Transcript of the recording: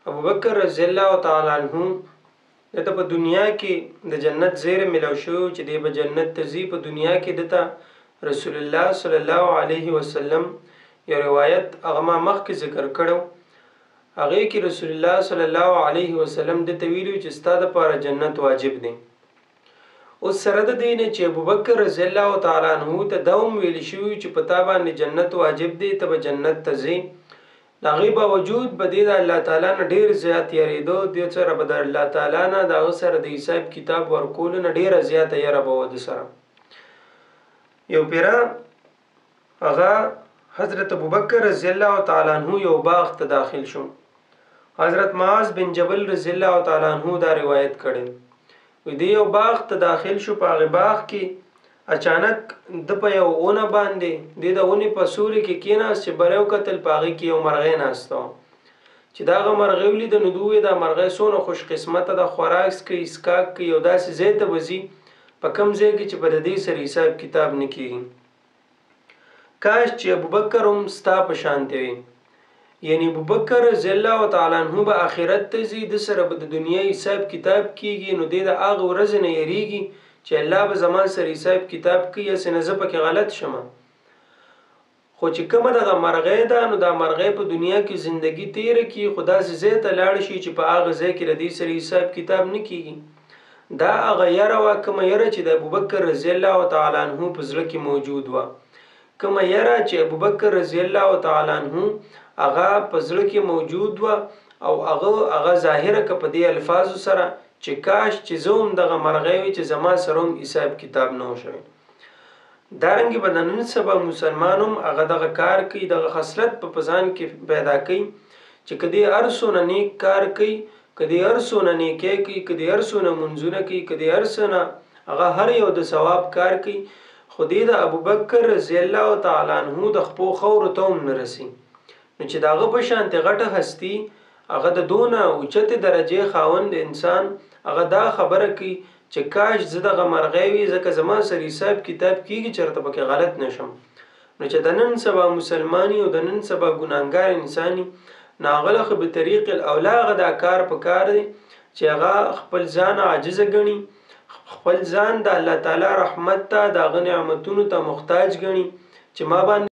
ابوبکر رضی الله تعالی عنہ دته په دنیا کې د جنت زیره ملو شو چې دی به جنت ته ځي. په دنیا کې دته رسول الله صلی الله علیه وسلم یو روایت هغه ما مخکې ذکر کړو. هغه کې رسول الله صلی الله علیه وسلم دته ویلو چې ستاسو لپاره جنت واجب دی. اوس سره د دې نه چې ابوبکر رضی الله تعالی عنہ ته دوم ویل شو چې پتا باندې جنت واجب دی ته به جنت ته ځي. دا غي باوجود بده د الله تعالی نه ډیر زیات یریدو د سره بد الله تعالی نه دا سره د حساب کتاب ورکول نه ډیر زیات یره بو د سره. یو پیرا هغه حضرت ابوبکر رضی الله تعالی عنہ یو باغ ته داخل شو. حضرت معاذ بن جبل رضی الله تعالی عنہ دا روایت کړي. وی دی یو باغ ته داخل شو. په هغه باغ کې اچانک د په یو اونه باندې د اونې په سوري کې کېناست چې بریو قتل پاغي کې یو مرغې ناستو چې دا مرغې ولید نو دوی دا مرغې سونه خوش قسمته د خوراک کې اسکاک کې یو داسې زیته وزي په کم ځای کې چې په دې سره حساب کتاب نکېږي. کاش چې ابوبکر هم ستا په شان دی. یعنی ابوبکر رضی الله تعالی عنہ به آخرت ته ځي د سره به د دنیا حساب کتاب کېږي نو د هغه ورځ نه یریږي چې الله به زمان سره حساب کتاب کوي یا سنزه پکې غلط شمه. خو چې کومه دغه مرغې ده نو دا مرغې په دنیا کې زندگی تیر کی خدا سے زیته لاړ شي چې په هغه ځای کې ردی سره حساب کتاب نه کیږي. دا هغه یره وا کومه یره چې د ابوبکر رضی الله تعالی عنہ په زړه کې موجود و. کومه یره چې ابوبکر رضی الله تعالی عنہ هغه په زړه کې موجود و او هغه ظاهره ک په دې الفاظ سره چې کاش چې زوم دغه مرغې وي چې زما سره هم حساب کتاب نه وشوي. دارنګ بدنن سبا مسلمانوم هغه دغه کار کوي دغه خصلت په پزان کې پیدا کوي چې کدی ارسونه نیک کار کوي کدی ارسونه نیکي کوي کدی ارسونه منځونه کوي کدی ارسونه هغه هر یو د ثواب کار کوي. خودی د ابوبکر رضی الله تعالی عنہ د خپو خور ته هم نرسي نو چې داغه په شان ته غټه هستی هغه د دونه اوچته درجه خاوند انسان هغه دا خبره کوي چې کاش زه دغه مرغې وي ځکه زما سره حساب کتاب کیږي چرته پکې غلط نشم. نو چې د نن سبا مسلمانی او د نن سبا ګناهګار انساني ناغلخ به طریق الاولا غدا کار په کار دی چې هغه خپل ځان عاجز غني خپل ځان د الله تعالی رحمت ته د نعمتونو ته محتاج غني چې ما باندې